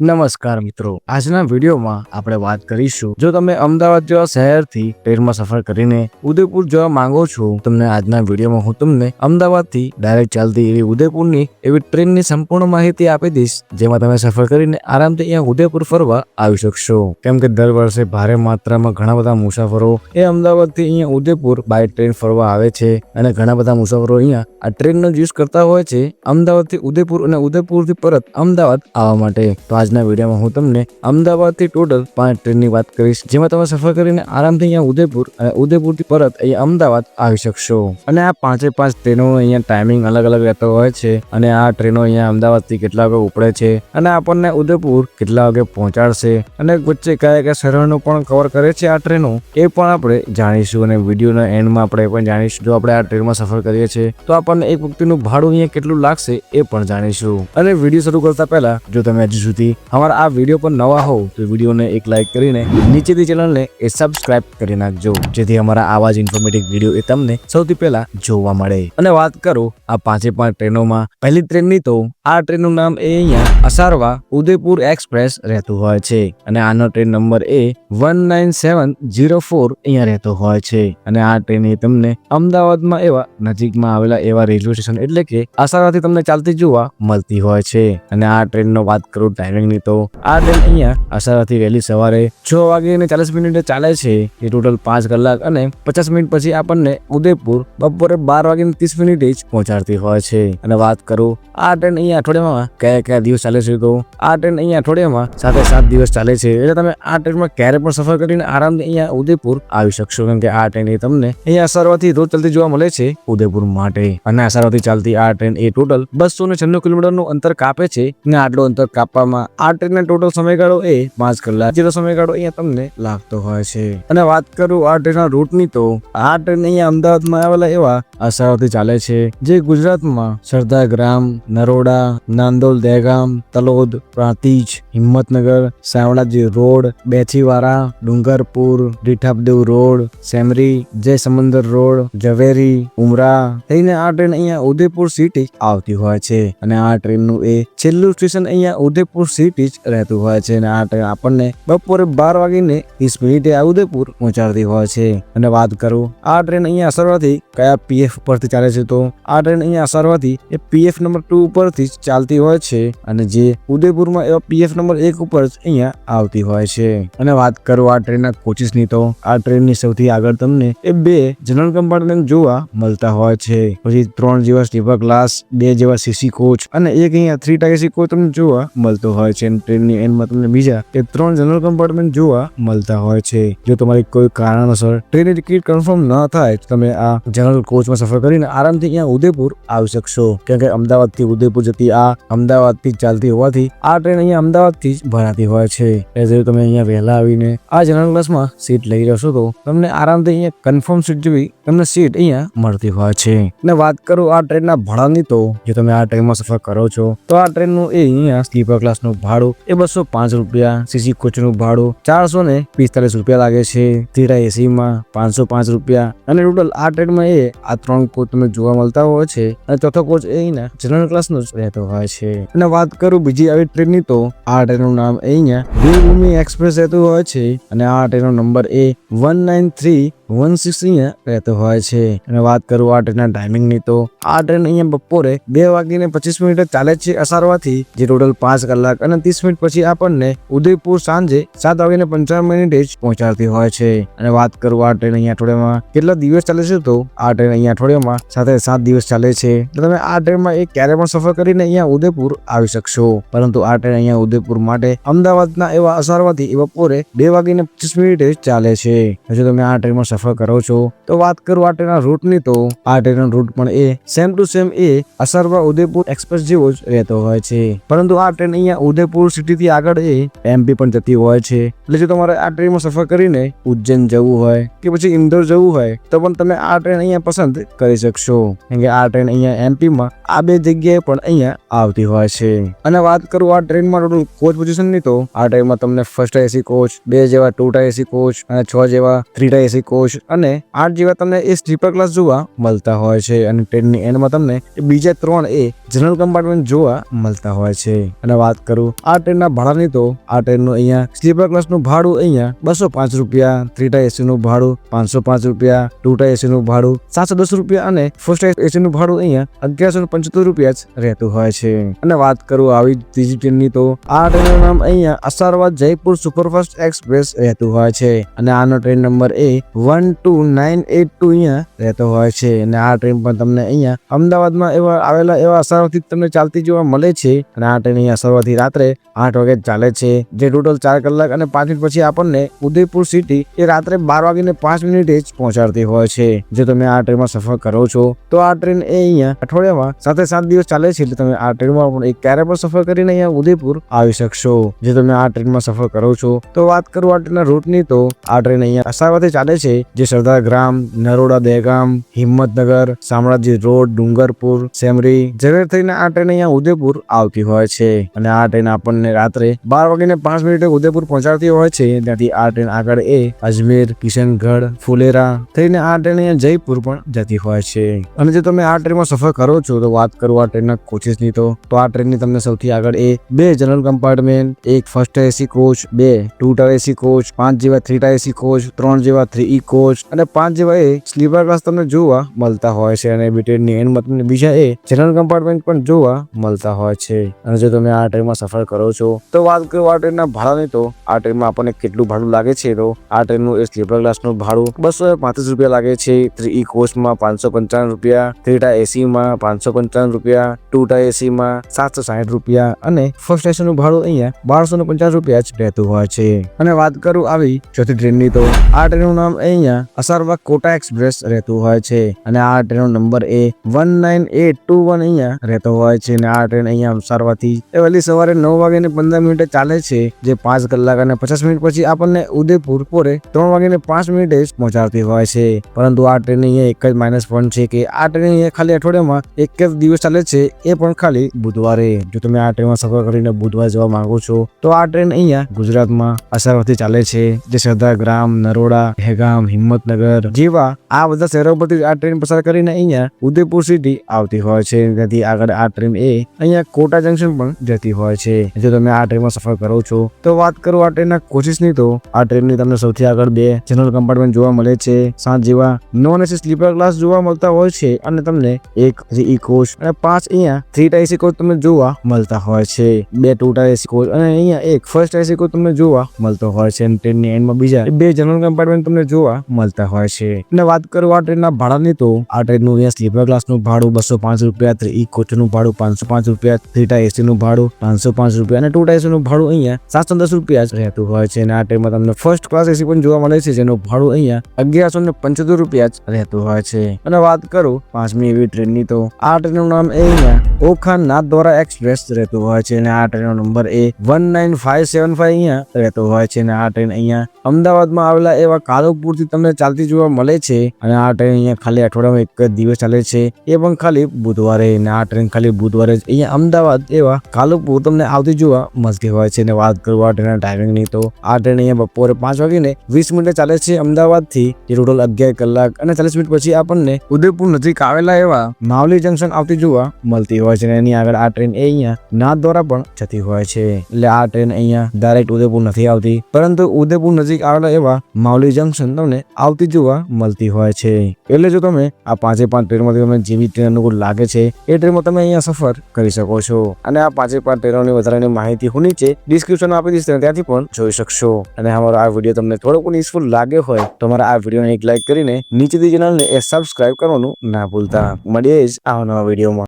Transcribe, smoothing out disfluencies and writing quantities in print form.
નમસ્કાર મિત્રો, આજના વિડીયોમાં આપણે વાત કરીશું જો તમે અમદાવાદ જેવા શહેરથી ટ્રેનમાં સફર કરીને ઉદયપુર જવા માંગો છો, તમને આજના વિડીયોમાં હું તમને અમદાવાદથી ડાયરેક્ટ ચાલતી એવી ઉદયપુરની એવી ટ્રેનની સંપૂર્ણ માહિતી આપી દઈશ, જેમાં તમે સફર કરીને આરામથી અહીંયા ઉદયપુર ફરવા આવી શકશો. કેમ કે દર વર્ષે ભારે માત્રામાં ઘણા બધા મુસાફરો એ અમદાવાદથી અહીંયા ઉદયપુર બાય ટ્રેન ફરવા આવે છે અને ઘણા બધા મુસાફરો અહીંયા આ ટ્રેનનો યુઝ કરતા હોય છે અમદાવાદથી ઉદયપુર અને ઉદયપુરથી પરત અમદાવાદ આવવા માટે. તો આજના વિડીયોમાં હું તમને અમદાવાદથી ટોટલ 5 ટ્રેનની વાત કરીશ, જેમાં તમે સફર કરીને આરામથી અહીંયા ઉદયપુર અને ઉદયપુરથી પરત અહીંયા અમદાવાદ આવી શકશો. અને આ 5 ટ્રેનો અહીંયા ટાઈમિંગ અલગ અલગ રહેતો હોય છે અને આ ટ્રેનો અહીંયા અમદાવાદથી કેટલા વાગે ઉપડે છે અને આપણને ઉદયપુર કેટલા વાગે પહોંચાડશે અને વચ્ચે કયા કયા શહેરોનું પણ કવર કરે છે આ ટ્રેનો, એ પણ આપણે જાણીશું. અને વિડીયોના એન્ડમાં આપણે એ પણ જાણીશું જો આપણે આ ટ્રેનમાં સફર કરીએ છીએ તો આપણને એક વ્યક્તિનું ભાડું અહીંયા કેટલું લાગશે એ પણ જાણીશું. અને વિડીયો શરૂ કરતા પહેલા જો તમે હજી સુધી અમારા આ વિડીયો પર નવા હોવ તો વિડીયોને એક લાઈક કરીને નીચેથી ચેનલને એ સબસ્ક્રાઇબ કરી નાખજો, જેથી અમારા આવા જ ઇન્ફોર્મેટિવ વિડીયો એ તમને સૌથી પહેલા જોવા મળે. અને વાત કરું આ 5 ટ્રેનોમાં પહેલી ટ્રેનની, તો આ ટ્રેનનું નામ એ અહીંયા અસારવા ઉદયપુર એક્સપ્રેસ રહેતું હોય છે અને આનો ટ્રેન નંબર એ 19704 અહીંયા રહેતો હોય છે. અને આ ટ્રેન એ તમને અમદાવાદમાં એવા નજીકમાં આવેલા એવા રેલવે સ્ટેશન એટલે કે અસારવાથી તમને ચાલતી જોવા મળતી હોય છે. અને આ ટ્રેનનો વાત કરું ટાઈમિંગની, તો આ ટ્રેન અહીંયા અસારવાથી વહેલી સવારે 6:40 ચાલે છે. એ ટોટલ 5 કલાક અને 50 મિનિટ પછી આપણને ઉદયપુર બપોરે 12:30 જ પહોંચાડતી હોય છે. અને વાત કરું આ ટ્રેન અહીંયા અઠવાડિયામાં કયા કયા દિવસ ચાલે છે, તો આ ટ્રેન અહીંયા અઠવાડિયામાં 7 દિવસ ચાલે છે. એટલે તમે આ ટ્રેનમાં ક્યારે પણ સફર કરીને આરામથી અહીંયા ઉદયપુર આવી શકશો, કેમ કે આ ટ્રેન એ તમને અહીંયા અસારવાથી રોજ ચાલતી જોવા મળે છે ઉદયપુર માટે. અને અસારવાથી ચાલતી આ ટ્રેન એ ટોટલ 296 કિલોમીટરનું અંતર કાપે છે. અને આટલું અંતર કાપવામાં આ ટ્રેનનો ટોટલ સમયગાળો એ 5 કલાક જેટલો સમયગાળો અહીંયા તમને લાગતો હોય છે. અને વાત કરું આ ટ્રેનના રૂટની, તો આ ટ્રેન અહીંયા અમદાવાદમાં આવેલા એવા અસારવાથી ચાલે છે, જે ગુજરાતમાં સરદાર ગ્રામ, નરોડા, નાંદોલ, દહેગામ, તલોદ, પ્રાંતિજ, હિંમતનગર, શામળાજી રોડ, બેચીવાડા, ડુંગરપુર, રીઠાબદેવ રોડ, સેમરી, જય સમંદર રોડ, ઝવેરી, ઉમરા થઈને આ ટ્રેન અહીંયા ઉદયપુર સિટી આવતી હોય છે. અને આ ટ્રેનનું એ છેલ્લું સ્ટેશન અહીંયા ઉદયપુર સિટી જ રહેતું હોય છે. અને આ ટ્રેન આપણને બપોરે 12:30 આ ઉદયપુર પહોંચાડતી હોય છે. અને વાત કરું આ ટ્રેન અહીંયા અસારવાથી કયા પીએફ ઉપરથી ચાલે છે, તો આ ટ્રેન અહીંયા અસારવાથી એ પીએફ નંબર 2 ઉપરથી ચાલતી હોય છે અને જે ઉદયપુરમાં એવા પીએફ નંબર 1 ઉપર જ અહીંયા આવતી હોય છે. અને વાત કરું આ ટ્રેનના કોચિસની, તો આ ટ્રેનની સૌથી આગળ તમને એ 2 જનરલ કમ્પાર્ટમેન્ટ જોવા મળતા હોય છે. પછી 3 જેવા સ્લીપર ક્લાસ, 2 જેવા સીસી કોચ અને એક અહીંયા 3 ટાયર એસી કોચ તમને જોવા મળતો હોય છે. ટ્રેનની એન્ડમાં તમને બીજા એ 3 જનરલ કમ્પાર્ટમેન્ટ જોવા મળતા હોય છે. જો તમારી કોઈ કારણોસર ટ્રેનની ટિકિટ કન્ફર્મ ન થાય તો તમે આ જનરલ કોચમાં સફર કરીને આરામથી અહીંયા ઉદયપુર આવી શકશો, કેમ કે અમદાવાદથી ઉદયપુર જતી આ અમદાવાદથી ચાલતી હોવાથી આ ટ્રેન અહીંયા અમદાવાદથી જ ભરાતી હોય છે. એટલે તમે અહીંયા વહેલા આવીને આ જનરલ ક્લાસમાં સીટ લઈ રહેશો તો તમને આરામથી અહીંયા કન્ફર્મ સીટ જેવી તમને સીટ અહીંયા મળતી હોય છે. અને વાત કરું આ ટ્રેનના ભાડાની, તો જો તમે આ ટ્રેનમાં સફર કરો છો તો આ ટ્રેનનું એ અહીંયા સ્લીપર ક્લાસનું ભાડું એ 205 રૂપિયા, સીસી કોચનું ભાડું 445 રૂપિયા લાગે છે, 3 ટાયર એસીમાં 505 રૂપિયા. અને ટોટલ આ ટ્રેનમાં એ આ 3 કોચ તમને જોવા મળતા હોય છે અને ચોથો કોચ એ અહીંના જનરલ ક્લાસનો જ રહેતો હોય છે. અને વાત કરું બીજી આવી ટ્રેનની, તો આ ટ્રેનનું નામ અહીંયા દેવભૂમિ એક્સપ્રેસ રહેતું હોય છે અને આ ટ્રેનનો નંબર એ 19316 અહીંયા રહેતો હોય છે. અને વાત કરું આ ટ્રેનના ટાઈમિંગની, તો આ ટ્રેન અહીંયા બપોરે 2:25 ચાલે છે અસારવાથી, જે ટોટલ 5 કલાક અને 30 મિનિટ પછી આપણને ઉદયપુર સાંજે 7:55 જ પહોંચાડતી હોય છે. અને વાત કરું આ ટ્રેન અહીંયા અઠવાડિયામાં કેટલા દિવસ ચાલે છે, તો આ ટ્રેન અહીંયા અઠવાડિયામાં 7 દિવસ ચાલે છે. તમે આ ટ્રેનમાં એક ક્યારે પણ સફર કરીને અહીંયા ઉદયપુર આવી શકશો. પરંતુ આ ટ્રેન અહીંયા ઉદયપુર માટે અમદાવાદના એવા અસારવાથી એ બપોરે 2:25 જ ચાલે છે. જો તમે આ ટ્રેનમાં સફર કરો છો, તો વાત કરું આ ટ્રેનના રૂટની, તો આ ટ્રેનનો રૂટ પણ એ સેમ ટુ સેમ એ અસારવા ઉદયપુર એક્સપ્રેસ જેવો જ રહેતો હોય છે. પરંતુ આ ટ્રેન અહીંયા ઉદયપુર સિટીથી આગળ એ એમપી પણ જતી હોય છે. એટલે જો તમારે આ ટ્રેનમાં સફર કરીને ઉજ્જૈન જવું હોય કે પછી ઇન્દોર જવું હોય તો પણ તમે આ ટ્રેન અહીંયા પસંદ કરી શકશો, કેમ કે આ ટ્રેન અહીંયા એમપીમાં આ 2 જગ્યાએ પણ અહીંયા આવતી હોય છે. અને વાત કરું આ ટ્રેનમાં ટોટલ કોચ પોઝિશનની, તો આ ટ્રેનમાં તમને ફર્સ્ટ એસી કોચ, 2 જેવા 2 ટાયર એસી કોચ અને 6 જેવા 3 ટાયર એસી કોચ કોચ અને 8 જેવા તમને એ સ્લીપર ક્લાસ જોવા મળતા હોય છે અને ટ્રેનની એન્ડમાં તમને બીજા 3 એ જનરલ કમ્પાર્ટમેન્ટ જોવા મળતા હોય છે. અને વાત કરું આ ટ્રેનના ભાડાની તો આ ટ્રેનનું અહીંયા સ્લીપર ક્લાસનું ભાડું અહીંયા 205 રૂપિયા, 3 એસી નું ભાડું 505 રૂપિયા, 2 એસી નું ભાડું 710 રૂપિયા અને ફર્સ્ટ એસી નું ભાડું અહીંયા 1175 રૂપિયા જ રહેતું હોય છે. અને વાત કરું આવી ત્રીજી ટ્રેનની તો આ ટ્રેનનું નામ અહીંયા અસારવાદ જયપુર સુપરફાસ્ટ એક્સપ્રેસ રહેતું હોય છે અને આનો ટ્રેન નંબર એ 12982 અહીંયા રહેતો હોય છે. અને આ ટ્રેન પણ તમને અહીંયા અમદાવાદમાં આવેલા એવા અસારવાદથી તમને ચાલતી જોવા મળે છે. અને આ ટ્રેન અહીંયા અસારવાદથી રાત્રે 8 વાગે ચાલે છે, જે ટોટલ 4 કલાક અને 5 મિનિટ પછી આપણને ઉદયપુર સિટી એ રાત્રે 12:05 જ પહોંચાડતી હોય છે. જો તમે આ ટ્રેનમાં સફર કરો છો તો આ ટ્રેન એ અહીંયા અઠવાડિયામાં 7 દિવસ ચાલે છે, એટલે તમે આ ટ્રેનમાં પણ એક ક્યારે પણ સફર કરીને અહીંયા ઉદયપુર આવી શકશો. જો તમે આ ટ્રેનમાં સફર કરો છો તો વાત કરું આ ટ્રેનના રૂટની તો આ ટ્રેન અહીંયા અસારવાથી ચાલે છે, જે સરદાર ગ્રામ, નરોડા દહેગામ, હિંમતનગર, શામળાજી રોડ, ડુંગરપુર, સેમરી ઝવેર થઈને આ ટ્રેન અહીંયા ઉદયપુર આવતી હોય છે. અને આ ટ્રેન આપણને રાત્રે 12:05 ઉદયપુર પહોંચાડતી હોય છે. ત્યાંથી આ ટ્રેન આગળ એ અજમેર, કિશનગઢ, ફુલેરા થઈને આ ટ્રેન અહીંયા જયપુર પણ જતી હોય છે. અને જો તમે આ ટ્રેનમાં સફર કરો છો તો વાત કરું આ ટ્રેનના કોચીસની તો આ ટ્રેનની તમને સૌથી આગળ એ 2 general compartment, 1 first AC coach, 2 2 AC coach, 5 જેવા 3 એસી કોચ, 3 જેવા 3 કોચ અને 5 જેવા એ સ્લીપર ક્લાસ તમને જોવા મળતા હોય છે. અને ટ્રેનની એન્ડમાં તમને બીજા એ જનરલ કમ્પાર્ટમેન્ટ પણ જોવા મળતા હોય છે. અને જો તમે આ ટ્રેનમાં સફર કરો છો તો વાત કરું આ ટ્રેનના ભાડાની તો આ ટ્રેનમાં આપણને કેટલું ભાડું લાગે છે તો આ ટ્રેનનું એ સ્લીપર ક્લાસનું ભાડું 235 રૂપિયા લાગે છે, 3 કોચમાં 555 રૂપિયા, 3 એસી માં 555 રૂપિયા, 2 એસી માં 760 રૂપિયા અને ફર્સ્ટ એસી નું ભાડું અહીંયા 1250 રૂપિયા જ રહેતું હોય છે. અને વાત કરું આવી ચોથી ટ્રેનની તો આ ટ્રેનનું નામ અહીંયા અસારવાદ કોટા એક્સપ્રેસ રહેતું હોય છે અને આ ટ્રેનનો નંબર એ 19821 અહીંયા રહેતો હોય છે. અને આ ટ્રેન અહીંયા અસારવાદથી વહેલી સવારે 9:15 ચાલે છે, જે 5 કલાક અને 50 મિનિટ પછી આપણને ઉદયપુર પોરે 3:05 જ પહોંચાડતી હોય છે. પરંતુ આ ટ્રેન અહીંયા એક જ માઇનસ પોઈન્ટ છે કે આ ટ્રેન અહીંયા ખાલી અઠવાડિયામાં એક જ દિવસ ચાલે છે, એ પણ ખાલી બુધવારે. જો તમે આ ટ્રેનમાં સફર કરીને બુધવારે જવા માંગો છો તો આ ટ્રેન અહીંયા ગુજરાતમાં અસારવાદથી ચાલે છે, જે સરદાર ગ્રામ, નરોડા, દહેગામ, હિંમતનગર જેવા આ બધા શહેરો પરથી આ ટ્રેન પસાર કરીને અહીંયા ઉદયપુર સિટી આવતી હોય છે. ત્યાંથી આગળ આ ટ્રેન એ અહીંયા કોટા જંકશન પણ જતી હોય છે. જો તમે આ ટ્રેનમાં સફર કરો છો તો વાત કરું આ ટ્રેનના કોચીસની તો આ ટ્રેનની તમને સૌથી આગળ 2 જનરલ કમ્પાર્ટમેન્ટ જોવા મળે છે, 7 જેવા નોન એસી સ્લીપર ક્લાસ જોવા મળતા હોય છે અને તમને 1 3 કોચ અને 5 અહીંયા 3 એસી કોચ તમને જોવા મળતા હોય છે, 2 2 એસી કોચ અને અહીંયા 1 ફર્સ્ટ એસી કોચ તમને જોવા મળતો હોય છે. અને ટ્રેનની એન્ડમાં બીજા 2 જનરલ કમ્પાર્ટમેન્ટ તમને જોવા મળતા હોય છે. અને વાત કરું આ ટ્રેનના ભાડાની તો આ ટ્રેનનું અહીંયા સ્લીપર ક્લાસનું ભાડું 205 રૂપિયા, 3 કોચનું ભાડું 505 રૂપિયા, 3 એસી નું ભાડું 505 રૂપિયા અને 2 એસી નું ભાડું અહીંયા 710 રૂપિયા જ રહેતું હોય છે. અને આ ટ્રેનમાં તમને ફર્સ્ટ ક્લાસ એસી પણ જોવા મળે છે, જેનું ભાડું અહીંયા 1175 રૂપિયા જ રહેતું હોય છે. અને વાત કરું 5મી એવી ટ્રેનની તો આ ટ્રેનનું નામ અહીંયા ઓખા નાથદ્વારા એક્સપ્રેસ રહેતું હોય છે અને આ ટ્રેનનો નંબર એ 19575 અહીંયા રહેતો હોય છે. અને આ ટ્રેન અહીંયા અમદાવાદમાં આવેલા એવા કાલુપુરથી તમને ચાલતી જોવા મળે છે. અને આ ટ્રેન અહીંયા ખાલી અઠવાડિયામાં એક જ દિવસ ચાલે છે, એ પણ ખાલી બુધવારે. અને આ ટ્રેન ખાલી બુધવારે જ અહીંયા અમદાવાદ એવા કાલુપુર તમને આવતી જોવા મળતી હોય છે. અને વાત કરું આ ટ્રેનના ટાઈમિંગની તો આ ટ્રેન અહીંયા બપોરે 5:20 ચાલે છે અમદાવાદથી, જે ટોટલ 11 કલાક અને 40 મિનિટ પછી આપણને ઉદયપુર નજીક આવેલા એવા માવલી જંકશન આવતી જોવા મળતી હોય છે. અને એની આગળ આ ટ્રેન એ અહીંયા નાથદ્વારા પણ જતી હોય છે. એટલે આ ટ્રેન અહીંયા ડાયરેક્ટ ઉદયપુર નથી આવતી, પરંતુ ઉદયપુર નજીક આવેલા એવા માવલી જંકશન તમને આવતી જોવા મળતી હોય છે. એટલે જો તમે આ 5 ટ્રેનમાંથી તમે જેવી ટ્રેન અનુકૂળ લાગે છે એ ટ્રેનમાં તમે અહીંયા સફર કરી શકો છો. અને આ 5 ટ્રેનોની વધારાની માહિતી હું નીચે ડિસ્ક્રિપ્શન આપી દઈશ, ત્યાંથી પણ જોઈ શકશો. અને અમારો આ વિડીયો તમને થોડો પણ યુઝફુલ લાગ્યો હોય તો અમારા આ વિડીયોને એક લાઈક કરીને નીચેથી ચેનલને સબસ્ક્રાઇબ કરવાનું ના ભૂલતા. મળીએ જ આવા નવા વિડીયોમાં.